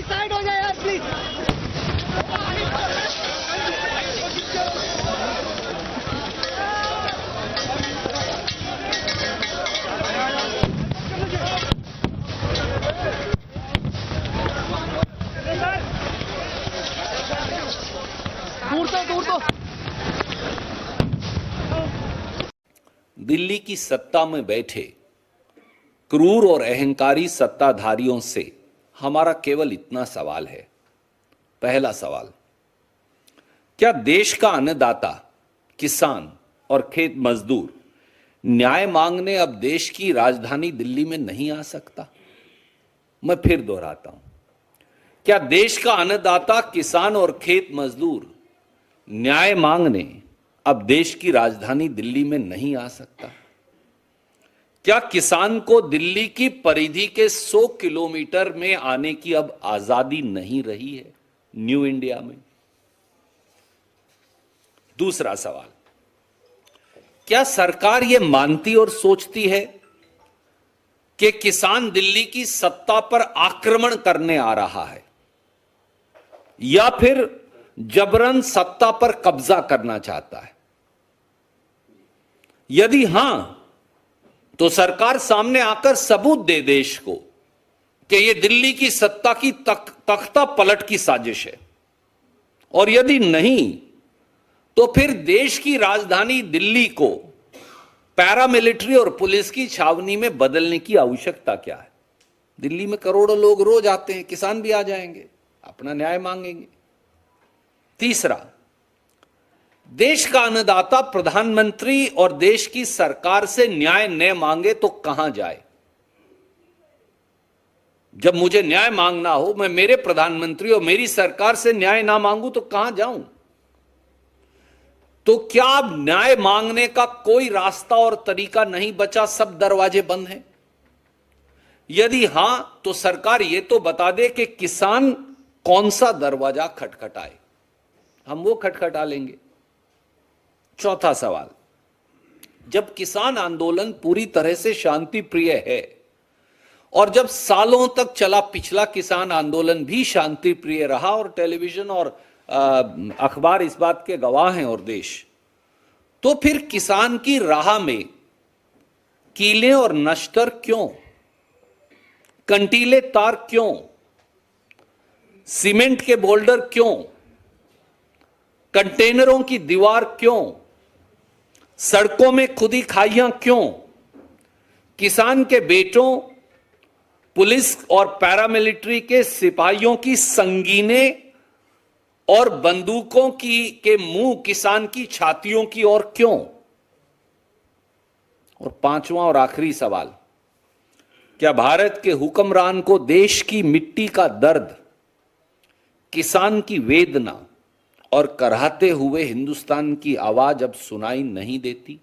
Side हो जाए यार प्लीज। दूर तो दिल्ली की सत्ता में बैठे क्रूर और अहंकारी सत्ताधारियों से हमारा केवल इतना सवाल है। पहला सवाल, क्या देश का अन्नदाता, किसान और खेत मजदूर न्याय मांगने अब देश की राजधानी दिल्ली में नहीं आ सकता? मैं फिर दोहराता हूं, क्या देश का अन्नदाता, किसान और खेत मजदूर न्याय मांगने अब देश की राजधानी दिल्ली में नहीं आ सकता? क्या किसान को दिल्ली की परिधि के 100 किलोमीटर में आने की अब आजादी नहीं रही है न्यू इंडिया में? दूसरा सवाल, क्या सरकार यह मानती और सोचती है कि किसान दिल्ली की सत्ता पर आक्रमण करने आ रहा है या फिर जबरन सत्ता पर कब्जा करना चाहता है? यदि हां, तो सरकार सामने आकर सबूत दे देश को कि यह दिल्ली की सत्ता की तख्ता पलट की साजिश है, और यदि नहीं, तो फिर देश की राजधानी दिल्ली को पैरामिलिट्री और पुलिस की छावनी में बदलने की आवश्यकता क्या है? दिल्ली में करोड़ों लोग रोज आते हैं, किसान भी आ जाएंगे, अपना न्याय मांगेंगे। तीसरा, देश का अन्नदाता प्रधानमंत्री और देश की सरकार से न्याय न मांगे तो कहां जाए? जब मुझे न्याय मांगना हो, मैं मेरे प्रधानमंत्री और मेरी सरकार से न्याय ना मांगू तो कहां जाऊं? तो क्या अब न्याय मांगने का कोई रास्ता और तरीका नहीं बचा, सब दरवाजे बंद हैं? यदि हां, तो सरकार यह तो बता दे कि किसान कौन सा दरवाजा खटखटाए, हम वो खटखटा लेंगे। चौथा सवाल, जब किसान आंदोलन पूरी तरह से शांति प्रिय है और जब सालों तक चला पिछला किसान आंदोलन भी शांति प्रिय रहा और टेलीविजन और अखबार इस बात के गवाह हैं और देश, तो फिर किसान की राह में कीले और नश्तर क्यों? कंटीले तार क्यों? सीमेंट के बोल्डर क्यों? कंटेनरों की दीवार क्यों? सड़कों में खुदी खाइयां क्यों? किसान के बेटों, पुलिस और पैरामिलिट्री के सिपाहियों की संगीने और बंदूकों के मुंह किसान की छातियों की ओर क्यों? और पांचवा और आखिरी सवाल, क्या भारत के हुक्मरान को देश की मिट्टी का दर्द, किसान की वेदना और कराहते हुए हिंदुस्तान की आवाज अब सुनाई नहीं देती?